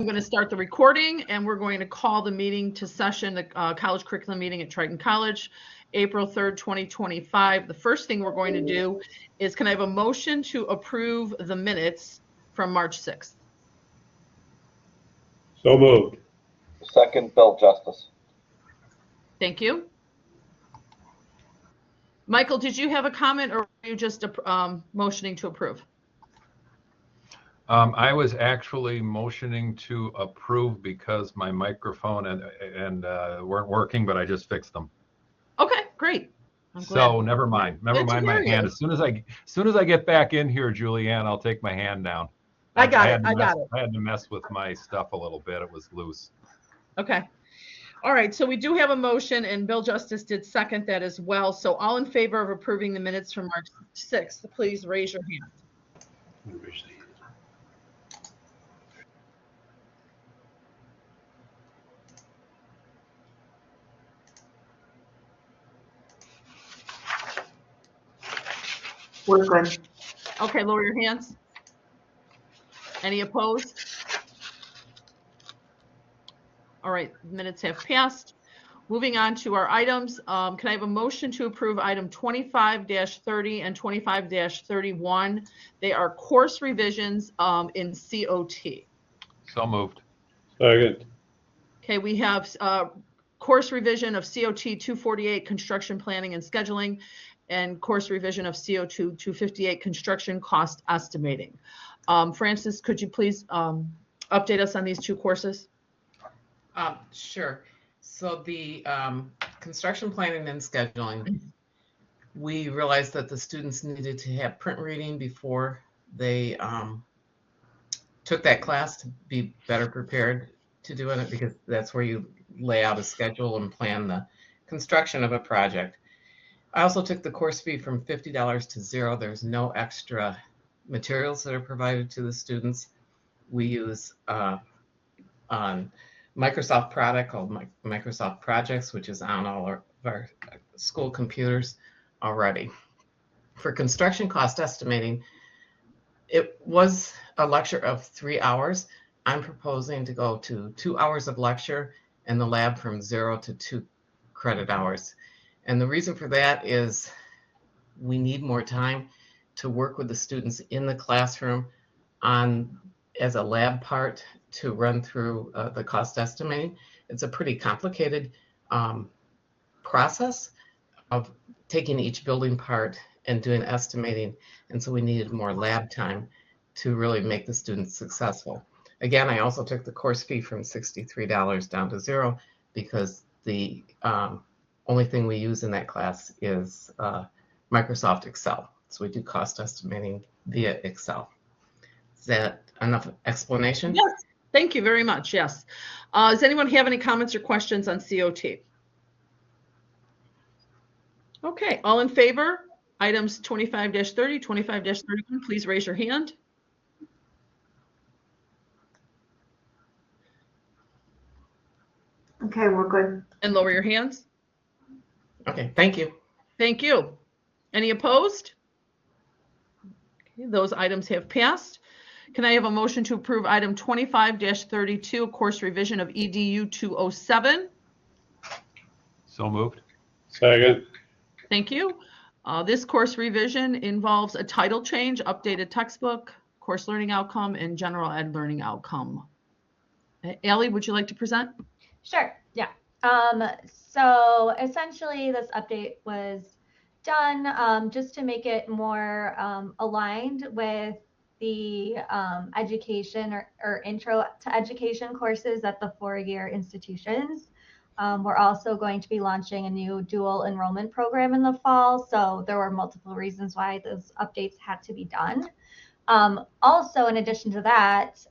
I'm going to start the recording, and we're going to call the meeting to session, the college curriculum meeting at Triton College, April 3rd, 2025. The first thing we're going to do is, can I have a motion to approve the minutes from March 6th? So moved. Second, Bill Justice. Thank you. Michael, did you have a comment, or were you just motioning to approve? I was actually motioning to approve because my microphone and weren't working, but I just fixed them. Okay, great. So never mind. Never mind my hand. As soon as I get back in here, Julianne, I'll take my hand down. I got it. I had to mess with my stuff a little bit. It was loose. Okay. All right. So we do have a motion, and Bill Justice did second that as well. So all in favor of approving the minutes from March 6th, please raise your hand. We're good. Okay, lower your hands. Any opposed? All right, minutes have passed. Moving on to our items, can I have a motion to approve item 25-30 and 25-31? They are course revisions in COT. So moved. Second. Okay, we have course revision of COT 248, construction planning and scheduling, and course revision of CO2 258, construction cost estimating. Francis, could you please update us on these two courses? Sure. So the construction planning and scheduling, we realized that the students needed to have print reading before they took that class to be better prepared to do it, because that's where you lay out a schedule and plan the construction of a project. I also took the course fee from $50 to $0. There's no extra materials that are provided to the students. We use Microsoft product called Microsoft Projects, which is on all of our school computers already. For construction cost estimating, it was a lecture of 3 hours. I'm proposing to go to 2 hours of lecture and the lab from 0 to 2 credit hours. And the reason for that is we need more time to work with the students in the classroom as a lab part to run through the cost estimating. It's a pretty complicated process of taking each building part and doing estimating. And so we needed more lab time to really make the students successful. Again, I also took the course fee from $63 down to $0 because the only thing we use in that class is Microsoft Excel. So we do cost estimating via Excel. Is that enough explanation? Yes, thank you very much. Yes. Does anyone have any comments or questions on COT? Okay, all in favor? Items 25-30, 25-31, please raise your hand. Okay, we're good. And lower your hands. Okay, thank you. Thank you. Any opposed? Okay, those items have passed. Can I have a motion to approve item 25-32, course revision of EDU 207? So moved. Second. Thank you. This course revision involves a title change, updated textbook, course learning outcome, and general ed learning outcome. Allie, would you like to present? Sure, yeah. So essentially this update was done just to make it more aligned with the education or intro to education courses at the four-year institutions. We're also going to be launching a new dual enrollment program in the fall. So there were multiple reasons why those updates had to be done. Also, in addition to that,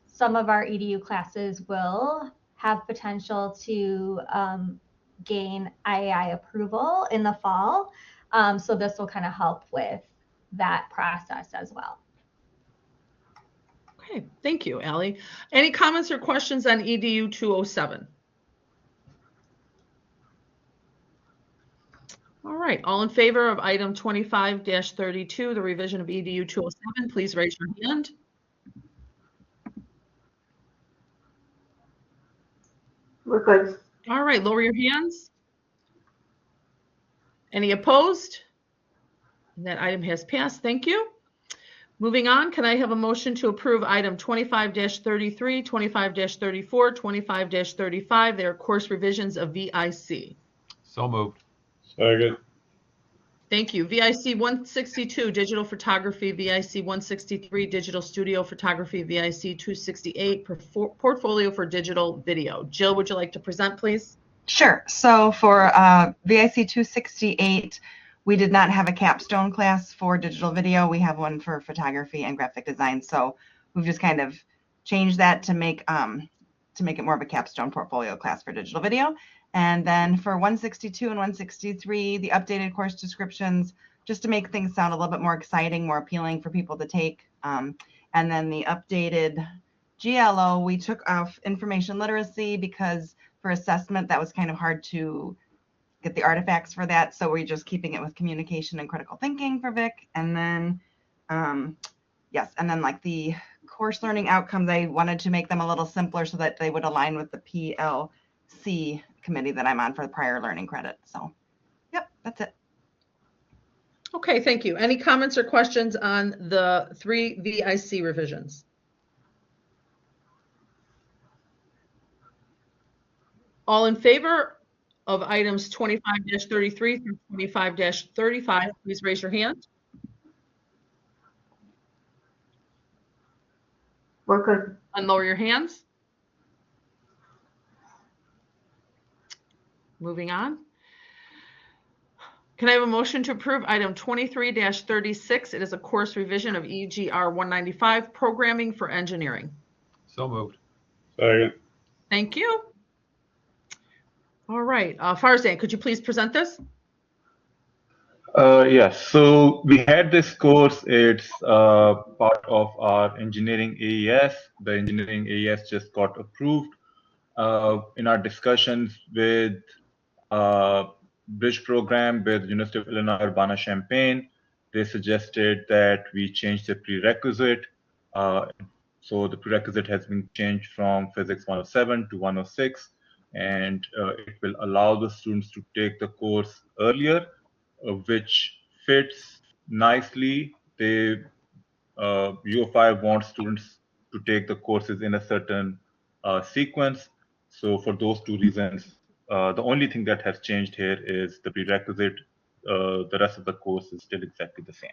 some of our EDU classes will have potential to gain IAI approval in the fall. So this will kind of help with that process as well. Okay, thank you, Allie. Any comments or questions on EDU 207? All right, all in favor of item 25-32, the revision of EDU 207, please raise your hand. We're good. All right, lower your hands. Any opposed? And that item has passed. Thank you. Moving on, can I have a motion to approve item 25-33, 25-34, 25-35? They are course revisions of VIC. So moved. Second. Thank you. VIC 162, digital photography, VIC 163, digital studio photography, VIC 268, portfolio for digital video. Jill, would you like to present, please? Sure. So for VIC 268, we did not have a capstone class for digital video. We have one for photography and graphic design. So we've just kind of changed that to make it more of a capstone portfolio class for digital video. And then for 162 and 163, the updated course descriptions, just to make things sound a little bit more exciting, more appealing for people to take. And then the updated GLO, we took off information literacy because for assessment, that was kind of hard to get the artifacts for that. So we're just keeping it with communication and critical thinking for Vic. And then, yes, and then like the course learning outcomes, I wanted to make them a little simpler so that they would align with the PLC committee that I'm on for the prior learning credit. So, yep, that's it. Okay, thank you. Any comments or questions on the 3 VIC revisions? All in favor of items 25-33 through 25-35, please raise your hand. We're good. And lower your hands. Moving on. Can I have a motion to approve item 23-36? It is a course revision of EGR 195, programming for engineering. So moved. Second. Thank you. All right, Farzan, could you please present this? Yes, so we had this course. It's part of our engineering AES. The engineering AES just got approved. In our discussions with bridge program with University of Illinois Urbana-Champaign, they suggested that we change the prerequisite. So the prerequisite has been changed from Physics 107 to 106, and it will allow the students to take the course earlier, which fits nicely. U5 wants students to take the courses in a certain sequence. So for those two reasons, the only thing that has changed here is the prerequisite. The rest of the course is still exactly the same.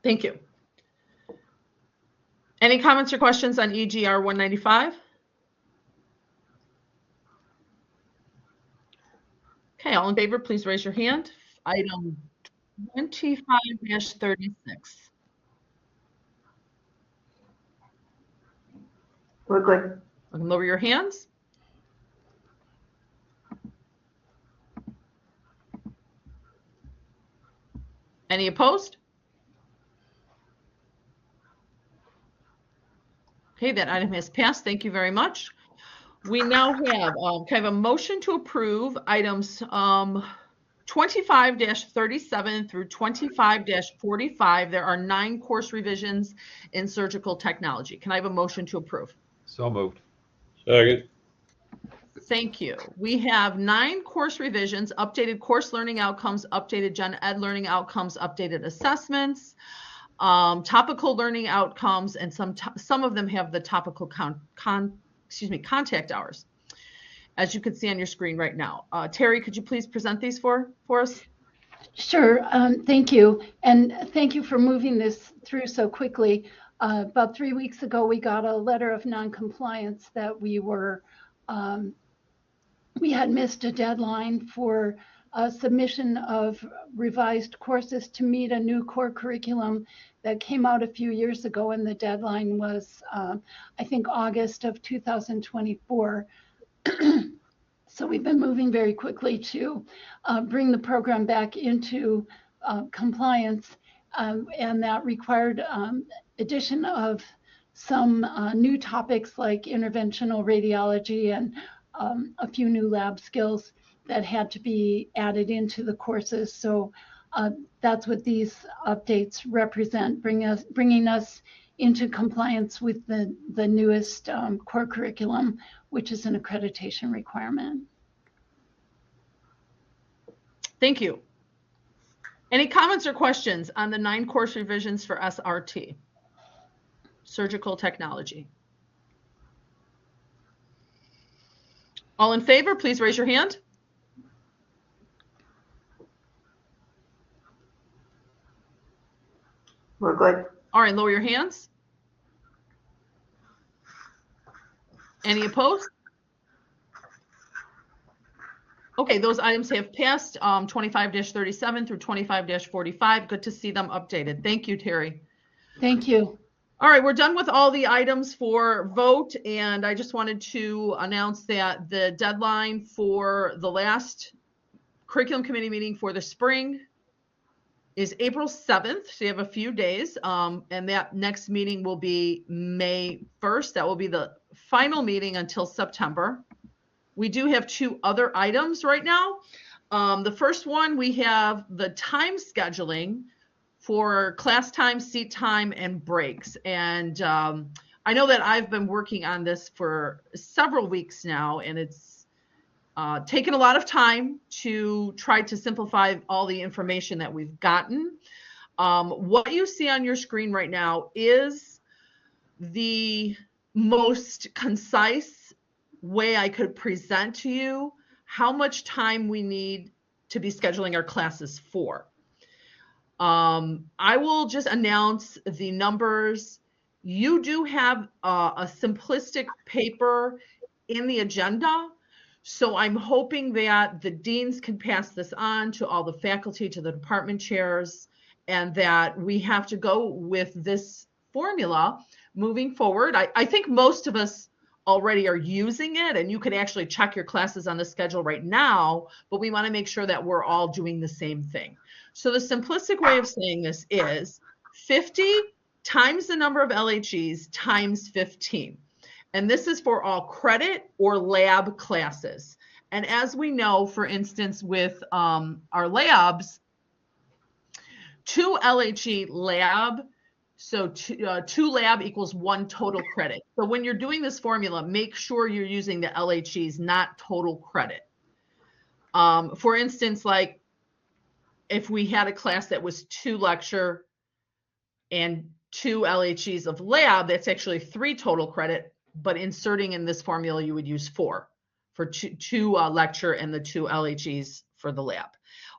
Thank you. Any comments or questions on EGR 195? Okay, all in favor, please raise your hand. Item 25-36. We're good. Lower your hands. Any opposed? Okay, that item has passed. Thank you very much. We now have kind of a motion to approve items 25-37 through 25-45. There are 9 course revisions in surgical technology. Can I have a motion to approve? So moved. Second. Thank you. We have 9 course revisions, updated course learning outcomes, updated gen ed learning outcomes, updated assessments, topical learning outcomes, and some of them have the topical contact hours, as you can see on your screen right now. Terry, could you please present these for us? Sure. Thank you. And thank you for moving this through so quickly. About 3 weeks ago, we got a letter of non-compliance that we had missed a deadline for submission of revised courses to meet a new core curriculum that came out a few years ago, and the deadline was, I think, August of 2024. So we've been moving very quickly to bring the program back into compliance, and that required addition of some new topics like interventional radiology and a few new lab skills that had to be added into the courses. So that's what these updates represent, bringing us into compliance with the newest core curriculum, which is an accreditation requirement. Thank you. Any comments or questions on the 9 course revisions for SRT, surgical technology? All in favor, please raise your hand. We're good. All right, lower your hands. Any opposed? Okay, those items have passed, 25-37 through 25-45. Good to see them updated. Thank you, Terry. Thank you. All right, we're done with all the items for vote, and I just wanted to announce that the deadline for the last curriculum committee meeting for the spring is April 7th, so you have a few days, and that next meeting will be May 1st. That will be the final meeting until September. We do have 2 other items right now. The first one, we have the time scheduling for class time, seat time, and breaks. And I know that I've been working on this for several weeks now, and it's taken a lot of time to try to simplify all the information that we've gotten. What you see on your screen right now is the most concise way I could present to you how much time we need to be scheduling our classes for. I will just announce the numbers. You do have a simplistic paper in the agenda, so I'm hoping that the deans can pass this on to all the faculty, to the department chairs, and that we have to go with this formula moving forward. I think most of us already are using it, and you can actually check your classes on the schedule right now, but we want to make sure that we're all doing the same thing. So the simplistic way of saying this is 50 times the number of LHEs times 15. And this is for all credit or lab classes. And as we know, for instance, with our labs, 2 LHE lab, so 2 lab equals 1 total credit. So when you're doing this formula, make sure you're using the LHEs, not total credit. For instance, like if we had a class that was 2 lecture and 2 LHEs of lab, that's actually 3 total credit, but inserting in this formula, you would use 4 for 2 lecture and the 2 LHEs for the lab.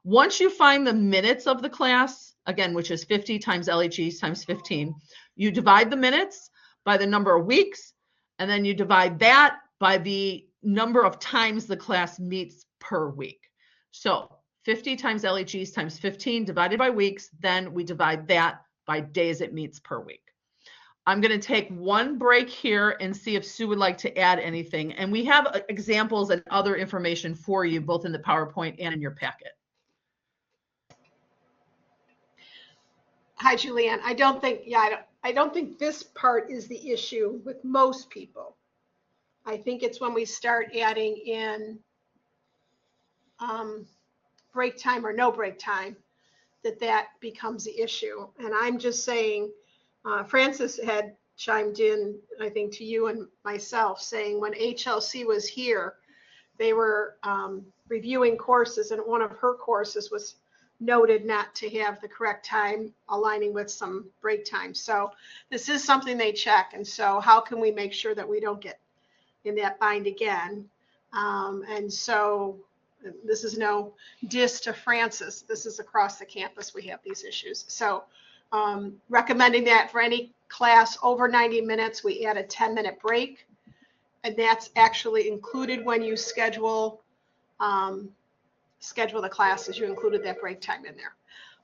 Once you find the minutes of the class, again, which is 50 times LHEs times 15, you divide the minutes by the number of weeks, and then you divide that by the number of times the class meets per week. So 50 times LHEs times 15 divided by weeks, then we divide that by days it meets per week. I'm going to take one break here and see if Sue would like to add anything. And we have examples and other information for you, both in the PowerPoint and in your packet. Hi, Julianne. I don't think this part is the issue with most people. I think it's when we start adding in break time or no break time that becomes the issue. And I'm just saying, Francis had chimed in, I think, to you and myself, saying when HLC was here, they were reviewing courses, and one of her courses was noted not to have the correct time aligning with some break time. So this is something they check. And so how can we make sure that we don't get in that bind again? And so this is no diss to Francis. This is across the campus. We have these issues. So recommending that for any class over 90 minutes, we add a 10-minute break. And that's actually included when you schedule the classes. You included that break time in there.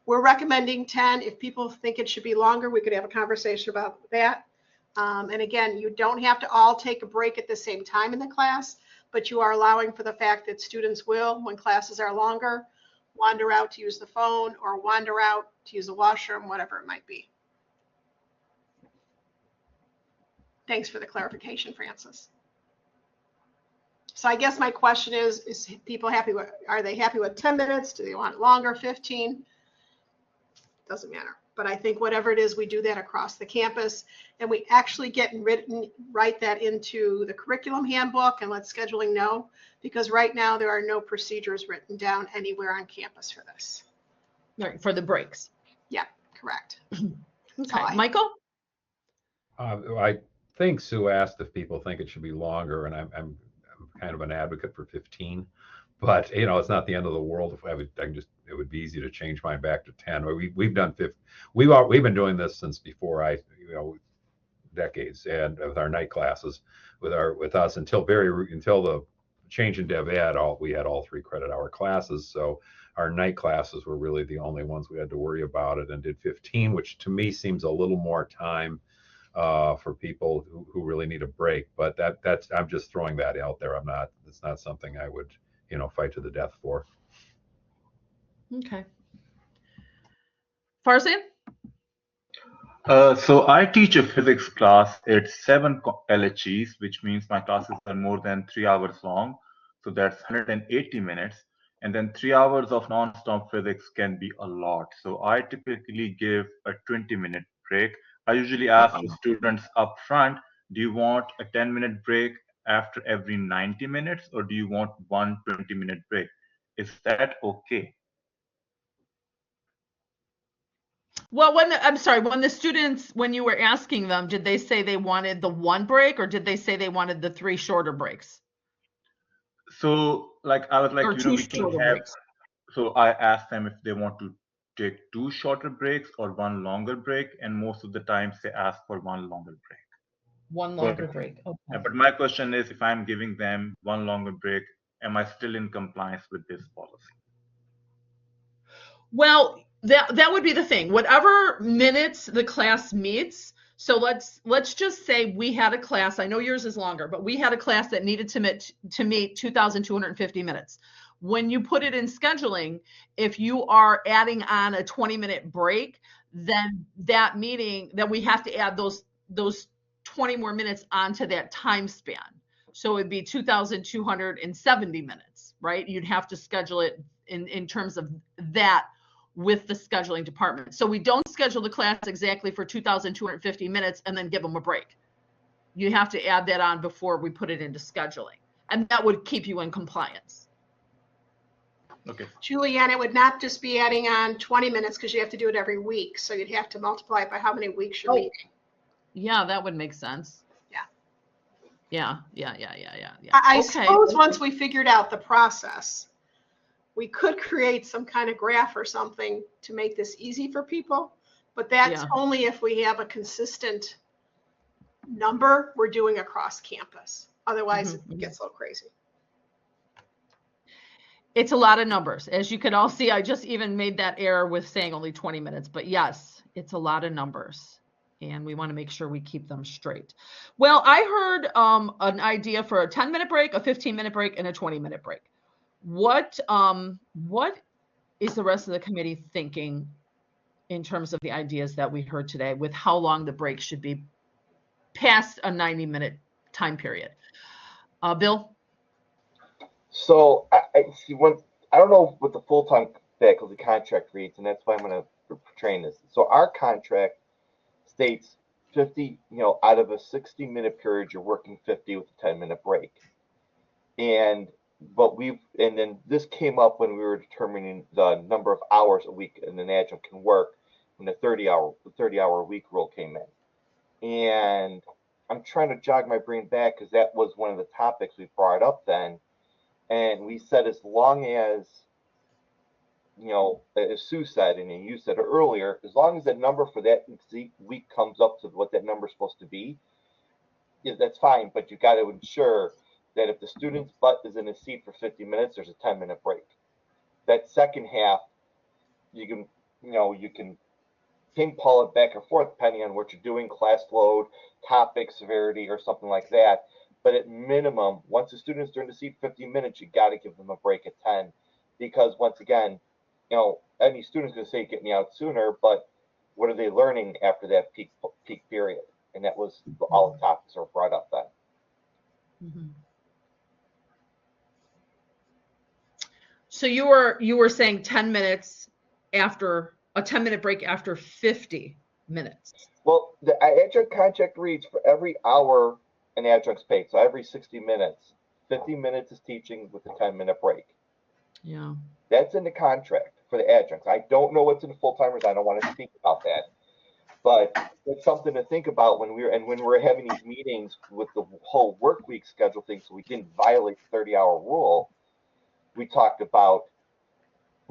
We're recommending 10. If people think it should be longer, we could have a conversation about that. And again, you don't have to all take a break at the same time in the class, but you are allowing for the fact that students will, when classes are longer, wander out to use the phone or wander out to use the washroom, whatever it might be. Thanks for the clarification, Francis. So I guess my question is people happy with, are they happy with 10 minutes? Do they want longer, 15? Doesn't matter. But I think whatever it is, we do that across the campus, and we actually write that into the curriculum handbook and let scheduling know, because right now there are no procedures written down anywhere on campus for this. Right, for the breaks. Yeah, correct. Okay, Michael? I think Sue asked if people think it should be longer, and I'm kind of an advocate for 15. But you know, it's not the end of the world. If it would be easy to change mine back to 10. We've done 50. We've been doing this since before decades, and with our night classes, with us until the change in Dev Ed, we had all 3 credit hour classes. So our night classes were really the only ones we had to worry about it, and did 15, which to me seems a little more time for people who really need a break. But I'm just throwing that out there. It's not something I would fight to the death for. Okay. Farzan? So I teach a physics class. It's 7 LHEs, which means my classes are more than 3 hours long. So that's 180 minutes. And then 3 hours of non-stop physics can be a lot. So I typically give a 20-minute break. I usually ask the students up front, do you want a 10-minute break after every 90 minutes, or do you want one 20-minute break? Is that okay? Well, when the students, when you were asking them, did they say they wanted the 1 break, or did they say they wanted the 3 shorter breaks? So I was like, Or 2 we can shorter have, breaks. so I asked them if they want to take 2 shorter breaks or 1 longer break. And most of the times they ask for 1 longer break. 1 longer break. Okay. But my question is, if I'm giving them 1 longer break, am I still in compliance with this policy? Well, that would be the thing. Whatever minutes the class meets. So let's just say we had a class. I know yours is longer, but we had a class that needed to meet 2,250 minutes. When you put it in scheduling, if you are adding on a 20-minute break, then that meeting, then we have to add those 20 more minutes onto that time span. So it'd be 2,270 minutes, right? You'd have to schedule it in terms of that with the scheduling department. So we don't schedule the class exactly for 2,250 minutes and then give them a break. You have to add that on before we put it into scheduling. And that would keep you in compliance. Okay. Julianne, it would not just be adding on 20 minutes because you have to do it every week. So you'd have to multiply it by how many weeks you're meeting. Yeah, that would make sense. Yeah. Yeah. I Okay. suppose once we figured out the process, we could create some kind of graph or something to make this easy for people, but that's only if we have a consistent number we're doing across campus. Otherwise, it gets a little crazy. It's a lot of numbers. As you can all see, I just even made that error with saying only 20 minutes, but yes, it's a lot of numbers. And we want to make sure we keep them straight. Well, I heard an idea for a 10-minute break, a 15-minute break, and a 20-minute break. What is the rest of the committee thinking in terms of the ideas that we heard today with how long the break should be past a 90-minute time period? Bill? So I see I don't know what the full-time faculty contract reads, and that's why I'm going to portray this. So our contract states 50, out of a 60-minute period, you're working 50 with a 10-minute break. And then this came up when we were determining the number of hours a week an adjunct can work when the 30-hour week rule came in. And I'm trying to jog my brain back because that was one of the topics we brought up then. And we said as long as, as Sue said, and you said earlier, as long as that number for that week comes up to what that number is supposed to be, that's fine. But you got to ensure that if the student's butt is in a seat for 50 minutes, there's a 10-minute break. That second half, you can ping-pong it back and forth depending on what you're doing, class load, topic severity, or something like that. But at minimum, once the student's during the seat 50 minutes, you got to give them a break at 10, because once again, any student's going to say, get me out sooner, but what are they learning after that peak period? And that was all the topics are brought up then. Mm-hmm. So you were saying 10 minutes after a 10-minute break after 50 minutes. Well, the adjunct contract reads for every hour an adjunct's paid. So every 60 minutes, 50 minutes is teaching with a 10-minute break. Yeah. That's in the contract for the adjuncts. I don't know what's in the full-timers. I don't want to speak about that. But it's something to think about when we're having these meetings with the whole work week schedule thing, so we didn't violate the 30-hour rule. We talked about,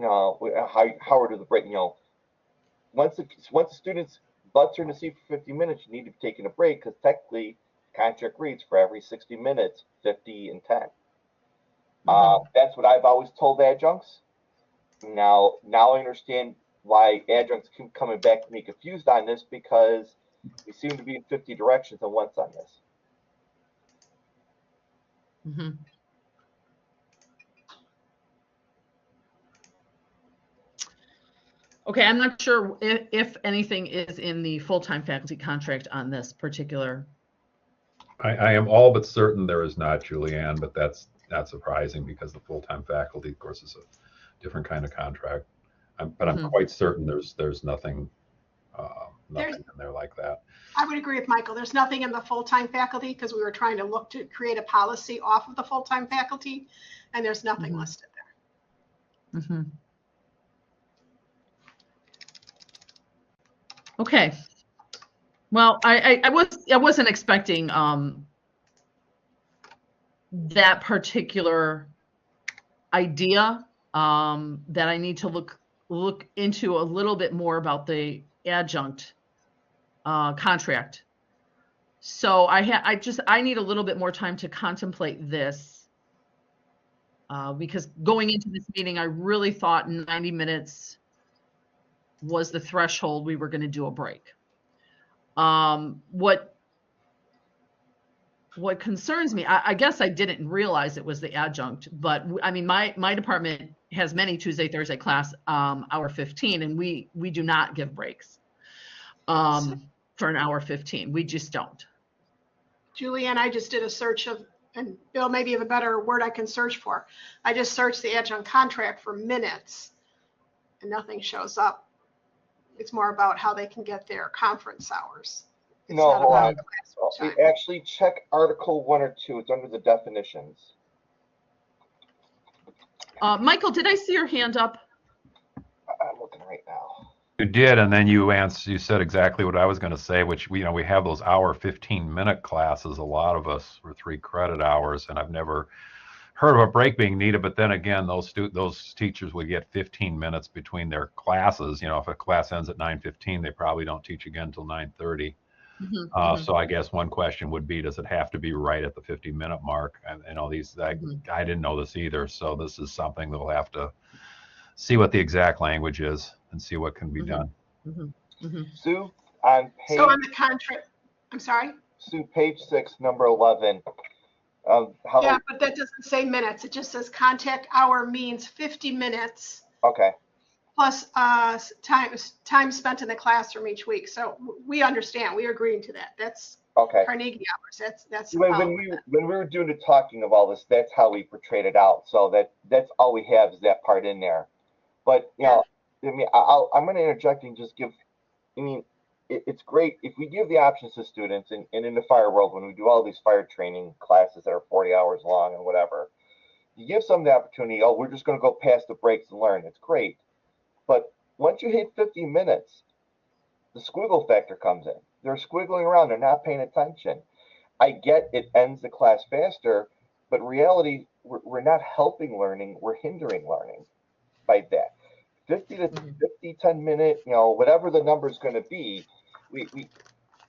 how do the break, once the students' butts are in the seat for 50 minutes, you need to be taking a break because technically contract reads for every 60 minutes, 50 and 10. That's what I've always told adjuncts. Now I understand why adjuncts keep coming back to me confused on this because we seem to be in 50 directions at once on this. Mm-hmm. Okay, I'm not sure if anything is in the full-time faculty contract on this particular. I am all but certain there is not, Julianne, but that's not surprising because the full-time faculty, of course, is a different kind of contract. But I'm quite certain there's nothing in there like that. I would agree with Michael. There's nothing in the full-time faculty because we were trying to look to create a policy off of the full-time faculty, and there's nothing listed there. Mm-hmm. Okay. Well, I wasn't expecting that particular idea. That I need to look into a little bit more about the adjunct contract. So I need a little bit more time to contemplate this because going into this meeting, I really thought 90 minutes was the threshold we were going to do a break. What concerns me, I guess I didn't realize it was the adjunct, but I mean, my department has many Tuesday, Thursday class, hour 15, and we do not give breaks for an hour 15. We just don't. Julianne, I just did a search of, and Bill, maybe you have a better word I can search for. I just searched the adjunct contract for minutes and nothing shows up. It's more about how they can get their conference hours. It's no, not hold about on. the classroom time. We actually check Article 1 or 2. It's under the definitions. Michael, did I see your hand up? I'm looking right now. You did, and then you said exactly what I was going to say, which we have those hour 15-minute classes. A lot of us were 3 credit hours, and I've never heard of a break being needed. But then again, those teachers would get 15 minutes between their classes. If a class ends at 9:15, they probably don't teach again until 9:30. So I guess one question would be, does it have to be right at the 50-minute mark? And I didn't know this either. So this is something that we'll have to see what the exact language is and see what can be done. Sue, on page, So on the contract, I'm sorry? Sue, page 6, number 11. Yeah, but that doesn't say minutes. It just says contact hour means 50 minutes. Okay. Plus time spent in the classroom each week. So we understand. We are agreeing to that. That's Okay. Carnegie hours. That's when we were doing the talking of all this, that's how we portrayed it out. So that's all we have is that part in there. But I'm going to interject and just give. It's great if we give the options to students, and in the fire world, when we do all these fire training classes that are 40 hours long and whatever, you give some the opportunity. Oh, we're just going to go past the breaks and learn. It's great. But once you hit 50 minutes, the squiggle factor comes in. They're squiggling around. They're not paying attention. I get it ends the class faster, but in reality, we're not helping learning. We're hindering learning by that. 50 to 50, 10 minute, whatever the number is going to be, you've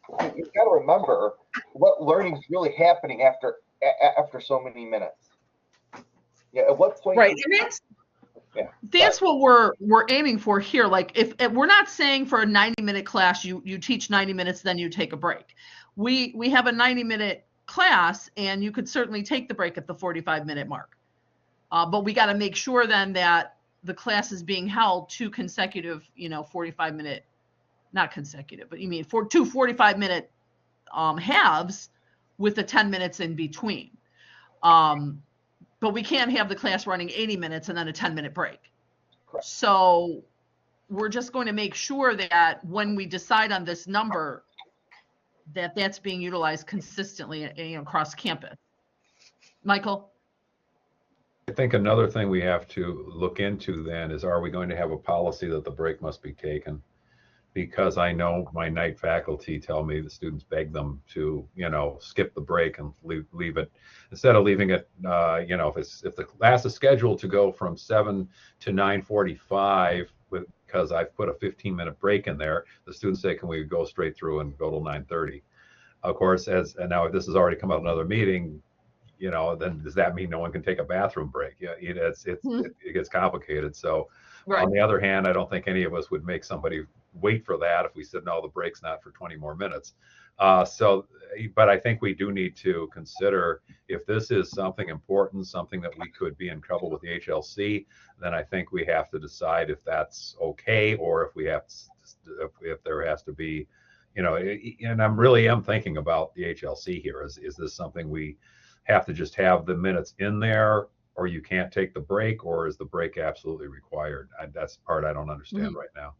got to remember what learning is really happening after so many minutes. Yeah, at what point? Right, and that's what we're aiming for here. Like if we're not saying for a 90-minute class you teach 90 minutes, then you take a break. We have a 90-minute class, and you could certainly take the break at the 45-minute mark. But we got to make sure then that the class is being held 2 consecutive, 45-minute, not consecutive, but for 2 45-minute halves with the 10 minutes in between. But we can't have the class running 80 minutes and then a 10-minute break. Correct. So we're just going to make sure that when we decide on this number, that that's being utilized consistently, across campus. Michael? I think another thing we have to look into then is, are we going to have a policy that the break must be taken? Because I know my night faculty tell me the students beg them to, skip the break and leave it, instead of leaving it, if the class is scheduled to go from 7 to 9:45 because I've put a 15-minute break in there, the students say, can we go straight through and go till 9:30? Of course, and now if this has already come out in another meeting, then does that mean no one can take a bathroom break? Yeah, it gets complicated. So Right. on the other hand, I don't think any of us would make somebody wait for that if we said, no, the break's not for 20 more minutes. But I think we do need to consider, if this is something important, something that we could be in trouble with the HLC, then I think we have to decide if that's okay, or if we have to, if there has to be, and I'm really thinking about the HLC here. Is this something we have to just have the minutes in there, or you can't take the break, or is the break absolutely required? That's the part I don't understand right now.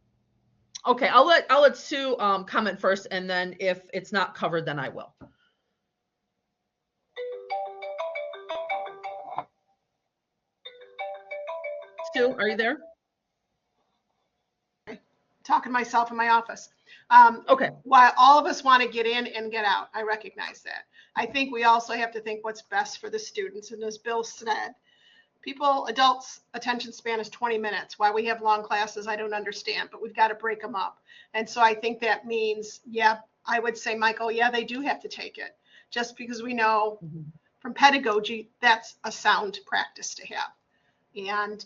Okay, I'll let Sue comment first, and then if it's not covered, then I will. Sue, are you there? Talking to myself in my office. Okay. While all of us want to get in and get out, I recognize that. I think we also have to think what's best for the students. And as Bill said, adults' attention span is 20 minutes. Why we have long classes, I don't understand, but we've got to break them up. And so I think that means, yeah, I would say, Michael, yeah, they do have to take it, just because we know from pedagogy, that's a sound practice to have. And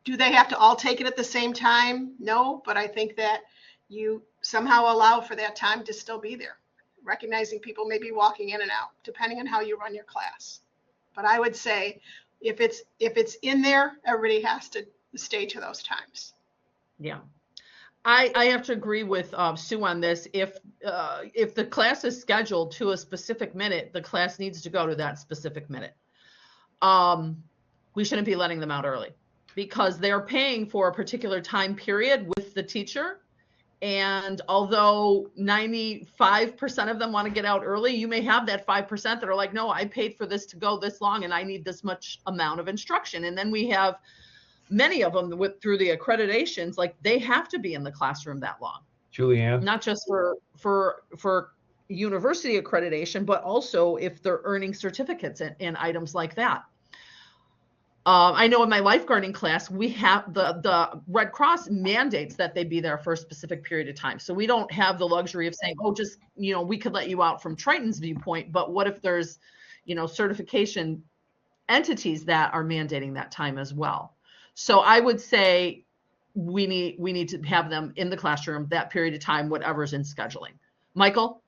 do they have to all take it at the same time? No, but I think that you somehow allow for that time to still be there, recognizing people may be walking in and out, depending on how you run your class. But I would say if it's in there, everybody has to stay to those times. Yeah. I have to agree with Sue on this. If the class is scheduled to a specific minute, the class needs to go to that specific minute. We shouldn't be letting them out early, because they're paying for a particular time period with the teacher. And although 95% of them want to get out early, you may have that 5% that are like, no, I paid for this to go this long and I need this much amount of instruction. And then we have many of them through the accreditations, like they have to be in the classroom that long. Julianne? Not just for university accreditation, but also if they're earning certificates and items like that. I know in my lifeguarding class, we have the Red Cross mandates that they be there for a specific period of time. So we don't have the luxury of saying, oh, just, we could let you out from Triton's viewpoint. But what if there's, certification entities that are mandating that time as well? So I would say we need to have them in the classroom that period of time, whatever's in scheduling. Michael?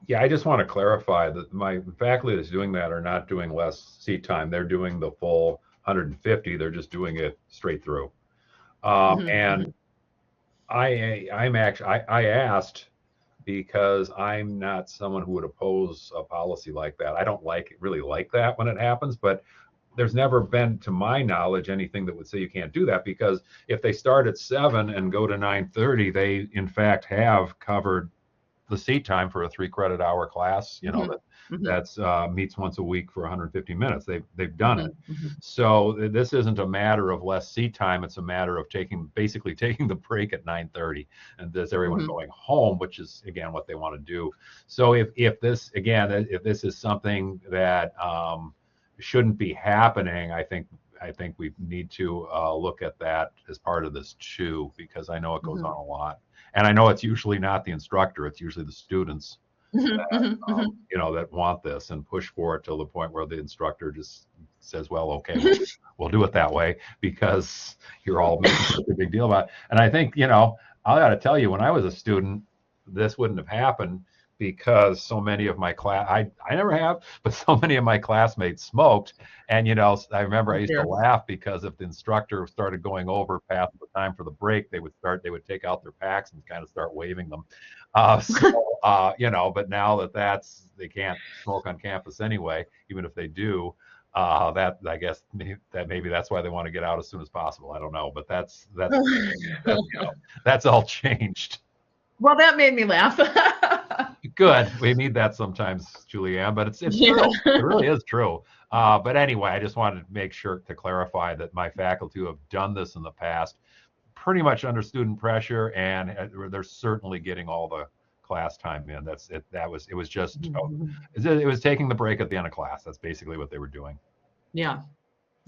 Yeah, I just want to clarify that my faculty that's doing that are not doing less seat time. They're doing the full 150. They're just doing it straight through. And I asked because I'm not someone who would oppose a policy like that. I don't really like that when it happens, but there's never been, to my knowledge, anything that would say you can't do that, because if they start at 7 and go to 9:30, they in fact have covered the seat time for a 3-credit hour class, that's meets once a week for 150 minutes. They've done it. So this isn't a matter of less seat time. It's a matter of basically taking the break at 9:30, and there's everyone going home, which is again what they want to do. So if this is something that shouldn't be happening, I think we need to look at that as part of this too, because I know it goes on a lot. And I know it's usually not the instructor, it's usually the students that want this and push for it till the point where the instructor just says, well, okay, we'll do it that way because you're all making such a big deal about it. And I think, I got to tell you, when I was a student, this wouldn't have happened, because so many of my I never have, but so many of my classmates smoked. And, I remember I used to laugh because if the instructor started going over past the time for the break, they would take out their packs and kind of start waving them. But now they can't smoke on campus anyway, even if they do. That I guess maybe that's why they want to get out as soon as possible. I don't know, but that's all changed. Well, that made me laugh. Good. We need that sometimes, Julianne, but it's true. It really is true. But anyway, I just wanted to make sure to clarify that my faculty who have done this in the past, pretty much under student pressure, and they're certainly getting all the class time in. That's it. It was just it was taking the break at the end of class. That's basically what they were doing. Yeah.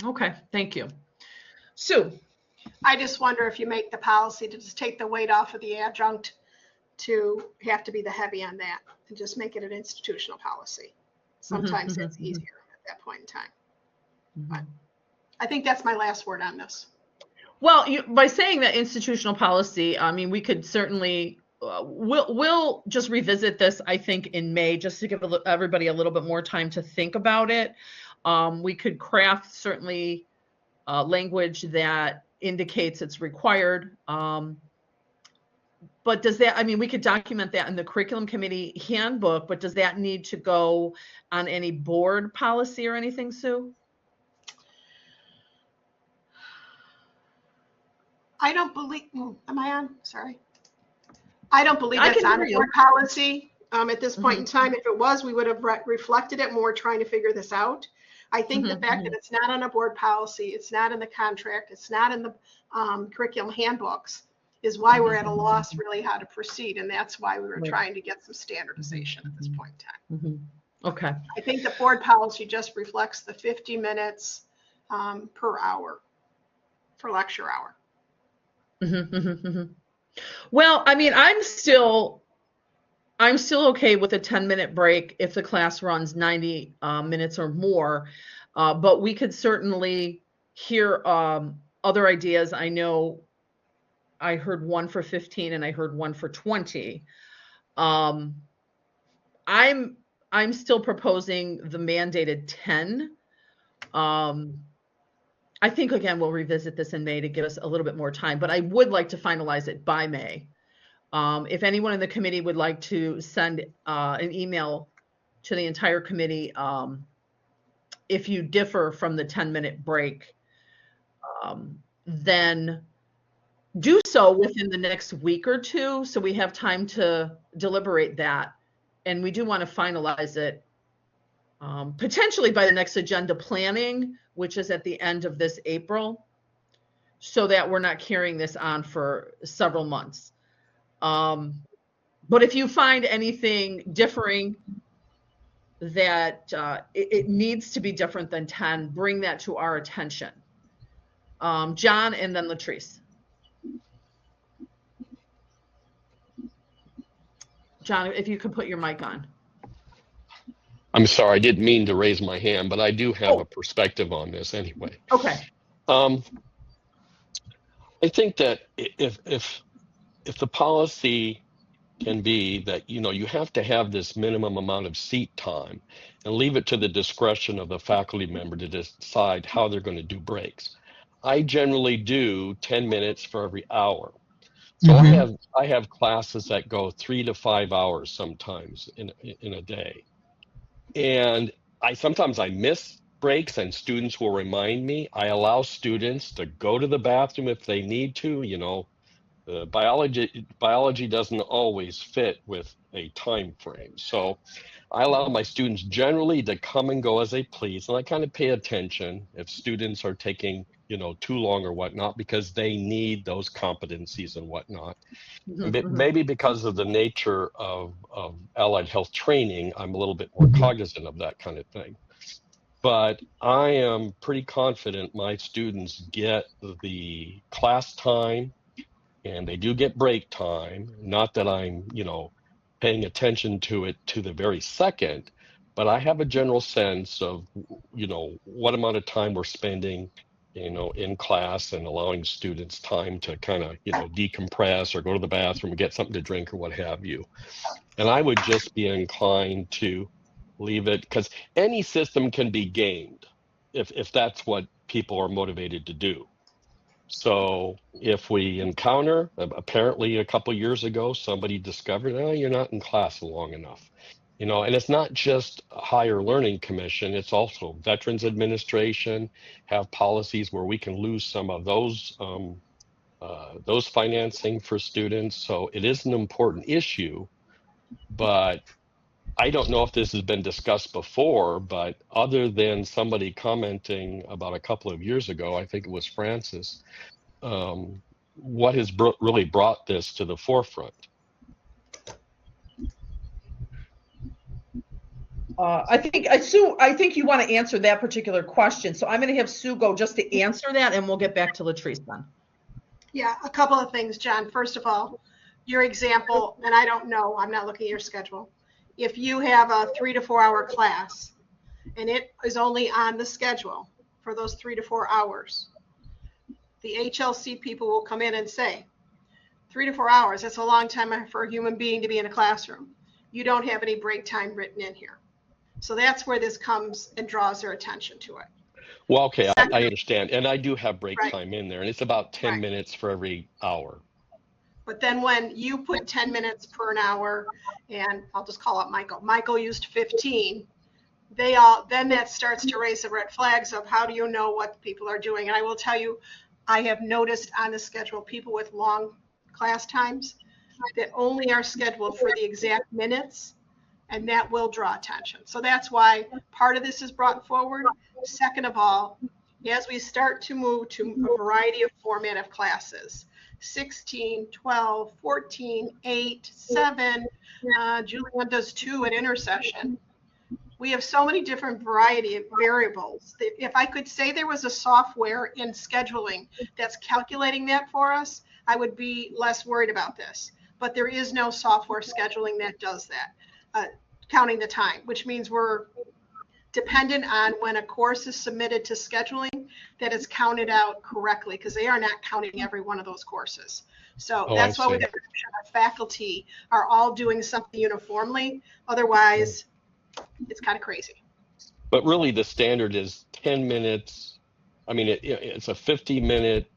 Okay. Thank you. Sue. I just wonder if you make the policy to just take the weight off of the adjunct to have to be the heavy on that and just make it an institutional policy. Sometimes it's easier at that point in time. But I think that's my last word on this. Well, by saying that institutional policy, I mean, we could certainly, we'll just revisit this, I think, in May, just to give everybody a little bit more time to think about it. We could craft certainly language that indicates it's required. But does that, I mean, we could document that in the curriculum committee handbook, but does that need to go on any board policy or anything, Sue? I don't believe, am I on? Sorry. I don't believe I that's can on hear a you. board policy at this point in time. If it was, we would have reflected it more trying to figure this out. I think the fact that it's not on a board policy, it's not in the contract, it's not in the curriculum handbooks, is why we're at a loss really how to proceed. And that's why we were trying to get some standardization at this point in time. Okay. I think the board policy just reflects the 50 minutes per hour for lecture hour. Well, I mean, I'm still okay with a 10-minute break if the class runs 90 minutes or more, but we could certainly hear other ideas. I know I heard one for 15 and I heard one for 20. I'm still proposing the mandated 10. I think, again, we'll revisit this in May to give us a little bit more time, but I would like to finalize it by May. If anyone in the committee would like to send an email to the entire committee, if you differ from the 10-minute break, then do so within the next week or two, so we have time to deliberate that. And we do want to finalize it potentially by the next agenda planning, which is at the end of this April, so that we're not carrying this on for several months. But if you find anything differing that it needs to be different than 10, bring that to our attention. John and then Latrice. John, if you could put your mic on. I'm sorry, I didn't mean to raise my hand, but I do have a perspective on this anyway. Okay. I think that if the policy can be that, you know, you have to have this minimum amount of seat time and leave it to the discretion of the faculty member to decide how they're going to do breaks. I generally do 10 minutes for every hour. So I have classes that go 3 to 5 hours sometimes in a day. And sometimes I miss breaks and students will remind me. I allow students to go to the bathroom if they need to. You know, biology doesn't always fit with a time frame. So I allow my students generally to come and go as they please. And I kind of pay attention if students are taking, you know, too long or whatnot, because they need those competencies and whatnot. Maybe because of the nature of allied health training, I'm a little bit more cognizant of that kind of thing. But I am pretty confident my students get the class time and they do get break time. Not that I'm, you know, paying attention to it to the very second, but I have a general sense of, you know, what amount of time we're spending, you know, in class and allowing students time to kind of, you know, decompress or go to the bathroom and get something to drink or what have you. And I would just be inclined to leave it, because any system can be gamed if that's what people are motivated to do. So if we encounter, apparently a couple years ago, somebody discovered, oh, you're not in class long enough. You know, and it's not just Higher Learning Commission, it's also Veterans Administration have policies where we can lose some of those financing for students. So it is an important issue, but I don't know if this has been discussed before, but other than somebody commenting about a couple of years ago, I think it was Francis, what has really brought this to the forefront? I think Sue, I think you want to answer that particular question. So I'm going to have Sue go just to answer that, and we'll get back to Latrice then. Yeah, a couple of things, John. First of all, your example, and I don't know, I'm not looking at your schedule. If you have a 3 to 4 hour class and it is only on the schedule for those 3 to 4 hours, the HLC people will come in and say, 3 to 4 hours, that's a long time for a human being to be in a classroom. You don't have any break time written in here. So that's where this comes and draws their attention to it. Well, okay, I understand. And I do have break Right. time in there, and it's about 10 Right. minutes for every hour. But then when you put 10 minutes per an hour, and I'll just call out Michael used 15, then that starts to raise the red flags of how do you know what people are doing? And I will tell you, I have noticed on the schedule people with long class times that only are scheduled for the exact minutes, and that will draw attention. So that's why part of this is brought forward. Second of all, as we start to move to a variety of format of classes, 16, 12, 14, 8, 7, Julian does 2 at intercession. We have so many different variety of variables. If I could say there was a software in scheduling that's calculating that for us, I would be less worried about this. But there is no software scheduling that does that, counting the time, which means we're dependent on when a course is submitted to scheduling that it's counted out correctly, because they are not counting every one of those courses. So that's why we have to make sure our faculty are all doing something uniformly. Otherwise, it's kind of crazy. But really, the standard is 10 minutes. I mean, it's a 50-minute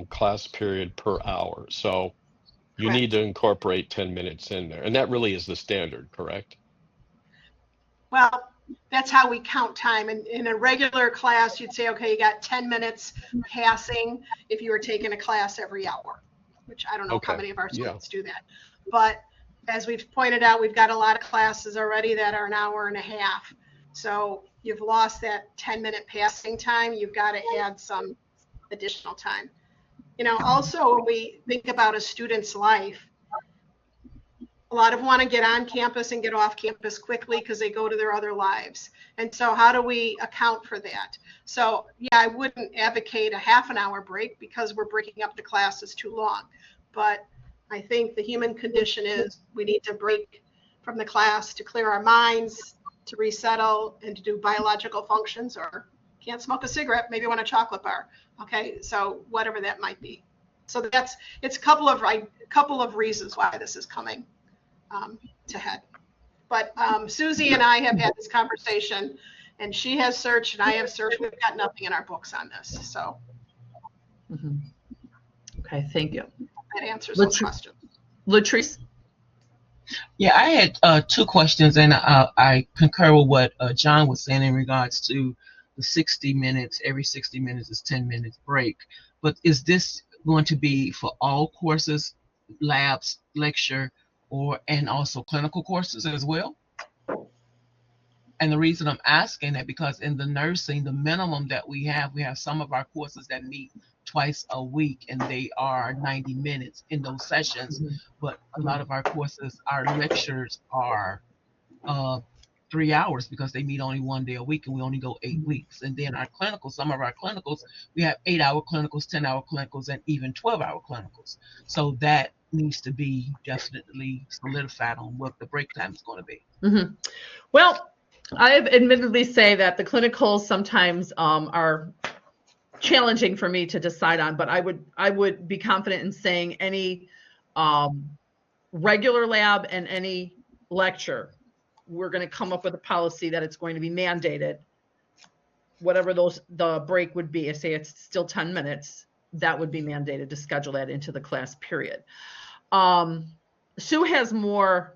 class period per hour. So you Correct. need to incorporate 10 minutes in there. And that really is the standard, correct? Well, that's how we count time. And in a regular class, you'd say, okay, you got 10 minutes passing if you were taking a class every hour, which I don't know how many of our students do that. But as we've pointed out, we've got a lot of classes already that are an hour and a half. So you've lost that 10-minute passing time. You've got to add some additional time. You know, also when we think about a student's life, a lot of them want to get on campus and get off campus quickly because they go to their other lives. And so how do we account for that? So yeah, I wouldn't advocate a half an hour break because we're breaking up the classes too long. But I think the human condition is we need to break from the class to clear our minds, to resettle, and to do biological functions, or can't smoke a cigarette, maybe want a chocolate bar. Okay, so whatever that might be. So it's a couple of reasons why this is coming to head. But Susie and I have had this conversation, and she has searched and I have searched. We've got nothing in our books on this. So Okay, thank you. that answers those questions. Latrice? Yeah, I had 2 questions, and I concur with what John was saying in regards to the 60 minutes. Every 60 minutes is 10 minutes break. But is this going to be for all courses, labs, lecture, and also clinical courses as well? And the reason I'm asking that because in the nursing, the minimum that we have some of our courses that meet twice a week, and they are 90 minutes in those sessions. But a lot of our courses, our lectures are 3 hours because they meet only 1 day a week, and we only go 8 weeks. And then our clinicals, some of our clinicals, we have 8-hour clinicals, 10-hour clinicals, and even 12-hour clinicals. So that needs to be definitely solidified on what the break time is going to be. Well, I admittedly say that the clinicals sometimes are challenging for me to decide on, but I would be confident in saying any regular lab and any lecture, we're going to come up with a policy that it's going to be mandated, whatever the break would be. I say it's still 10 minutes, that would be mandated to schedule that into the class period. Sue has more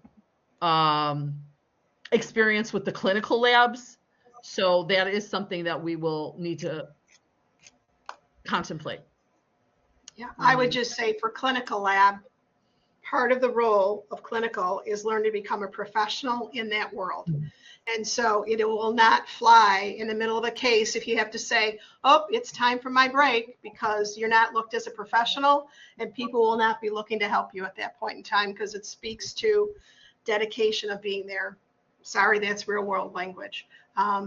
experience with the clinical labs. So that is something that we will need to contemplate. Yeah, I would just say for clinical lab, part of the role of clinical is learn to become a professional in that world. And so it will not fly in the middle of a case if you have to say, oh, it's time for my break, because you're not looked as a professional and people will not be looking to help you at that point in time, because it speaks to dedication of being there. Sorry, that's real world language.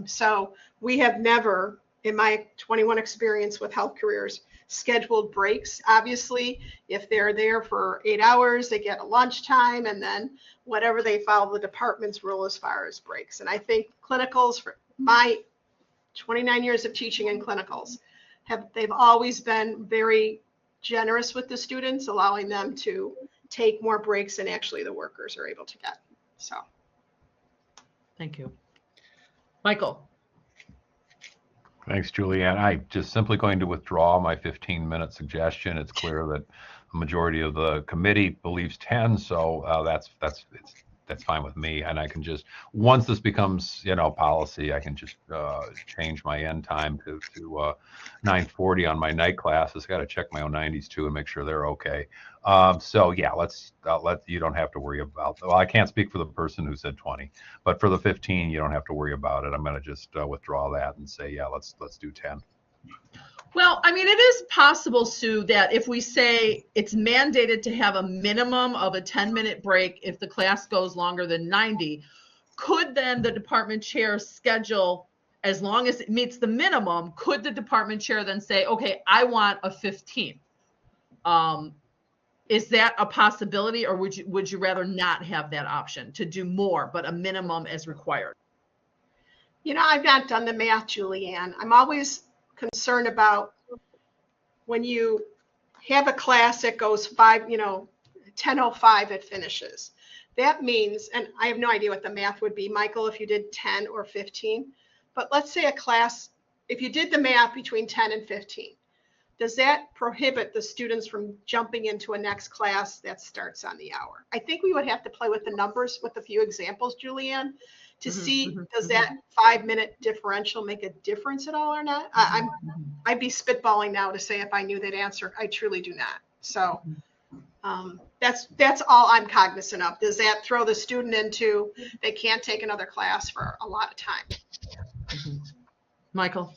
So we have never, in my 21 experience with health careers, scheduled breaks. Obviously, if they're there for 8 hours, they get a lunchtime, and then whatever they follow the department's rule as far as breaks. And I think clinicals, for my 29 years of teaching in clinicals, they've always been very generous with the students, allowing them to take more breaks than actually the workers are able to get. So. Thank you. Michael. Thanks, Julianne. I'm just simply going to withdraw my 15-minute suggestion. It's clear that the majority of the committee believes 10, so that's fine with me. And I can just, once this becomes, policy, I can just change my end time to 9:40 on my night classes. Got to check my own 90s too and make sure they're okay. So yeah, you don't have to worry about. Well, I can't speak for the person who said 20, but for the 15, you don't have to worry about it. I'm going to just withdraw that and say, yeah, let's do 10. Well, I mean, it is possible, Sue, that if we say it's mandated to have a minimum of a 10-minute break if the class goes longer than 90, could then the department chair schedule, as long as it meets the minimum, could the department chair then say, okay, I want a 15? Is that a possibility, or would you rather not have that option to do more, but a minimum as required? I've not done the math, Julianne. I'm always concerned about when you have a class that goes 10:05 it finishes. That means, and I have no idea what the math would be, Michael, if you did 10 or 15, but let's say a class, if you did the math between 10 and 15, does that prohibit the students from jumping into a next class that starts on the hour? I think we would have to play with the numbers with a few examples, Julianne, to see, does that 5-minute differential make a difference at all or not? I'd be spitballing now to say if I knew that answer. I truly do not. So that's all I'm cognizant of. Does that throw the student into, they can't take another class for a lot of time? Michael?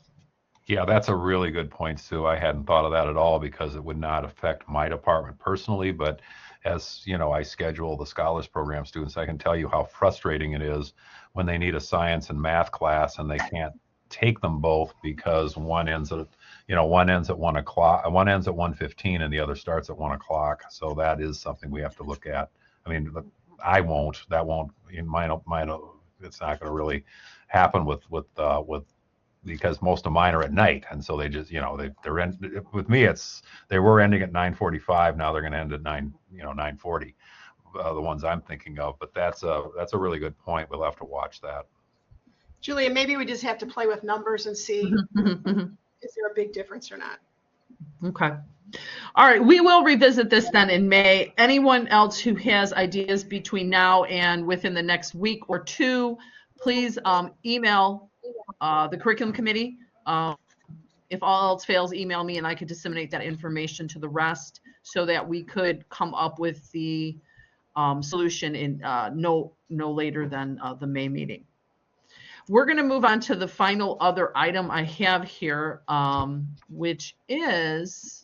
Yeah, that's a really good point, Sue. I hadn't thought of that at all, because it would not affect my department personally, but as I schedule the scholars program students, I can tell you how frustrating it is when they need a science and math class and they can't take them both because one ends at 1 o'clock, one ends at 1:15, and the other starts at 1 o'clock. So that is something we have to look at. I mean, that won't in mine. It's not going to really happen with because most of mine are at night, and so they just they're with me. They were ending at 9:45. Now they're going to end at 9:40. The ones I'm thinking of, but that's a really good point. We'll have to watch that. Julia, maybe we just have to play with numbers and see is there a big difference or not. Okay. All right. We will revisit this then in May. Anyone else who has ideas between now and within the next week or two, please email the curriculum committee. If all else fails, email me and I could disseminate that information to the rest so that we could come up with the solution in no later than the May meeting. We're going to move on to the final other item I have here, which is,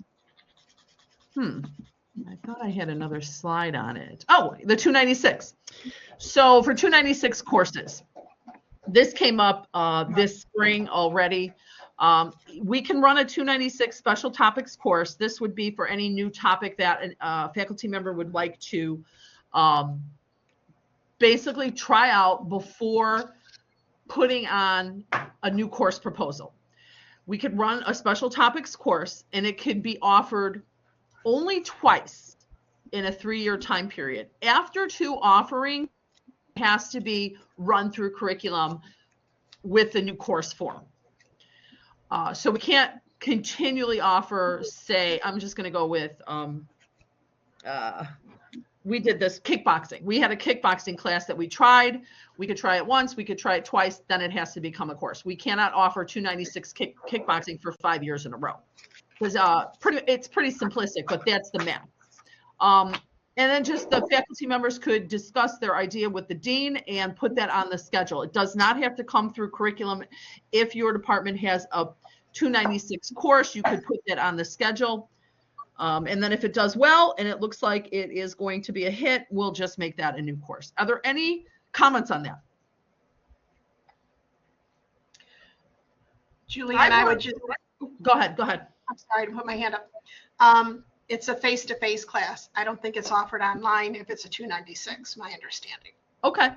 I thought I had another slide on it. Oh, the 296. So for 296 courses, this came up this spring already. We can run a 296 special topics course. This would be for any new topic that a faculty member would like to basically try out before putting on a new course proposal. We could run a special topics course, and it could be offered only twice in a 3-year time period. After 2 offering, it has to be run through curriculum with the new course form. So we can't continually offer, say, I'm just going to go with we did this kickboxing. We had a kickboxing class that we tried. We could try it once, we could try it twice, then it has to become a course. We cannot offer 296 kickboxing for 5 years in a row. Because it's pretty simplistic, but that's the math. And then just the faculty members could discuss their idea with the dean and put that on the schedule. It does not have to come through curriculum. If your department has a 296 course, you could put that on the schedule. And then if it does well and it looks like it is going to be a hit, we'll just make that a new course. Are there any comments on that? Julie and I would just go ahead. I'm sorry to put my hand up. It's a face-to-face class. I don't think it's offered online if it's a 296, my understanding. Okay.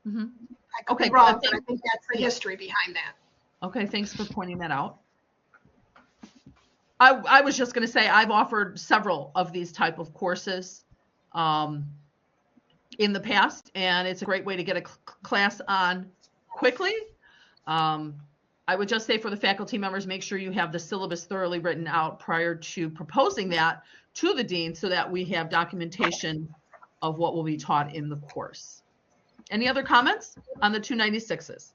I could be wrong, but I think that's the history behind that. Okay, thanks for pointing that out. I was just going to say I've offered several of these type of courses in the past, and it's a great way to get a class on quickly. I would just say for the faculty members, make sure you have the syllabus thoroughly written out prior to proposing that to the dean so that we have documentation of what will be taught in the course. Any other comments on the 296s?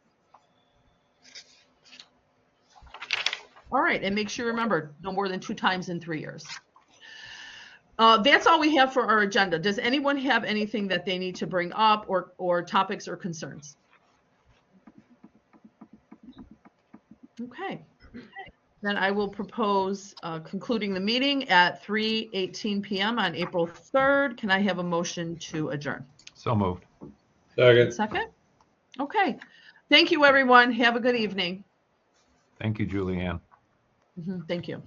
All right, and make sure you remember no more than 2 times in 3 years. That's all we have for our agenda. Does anyone have anything that they need to bring up or topics or concerns? Okay, then I will propose concluding the meeting at 3:18 p.m. on April 3rd. Can I have a motion to adjourn? So moved. Second? Okay. Thank you, everyone. Have a good evening. Thank you, Julianne. Thank you.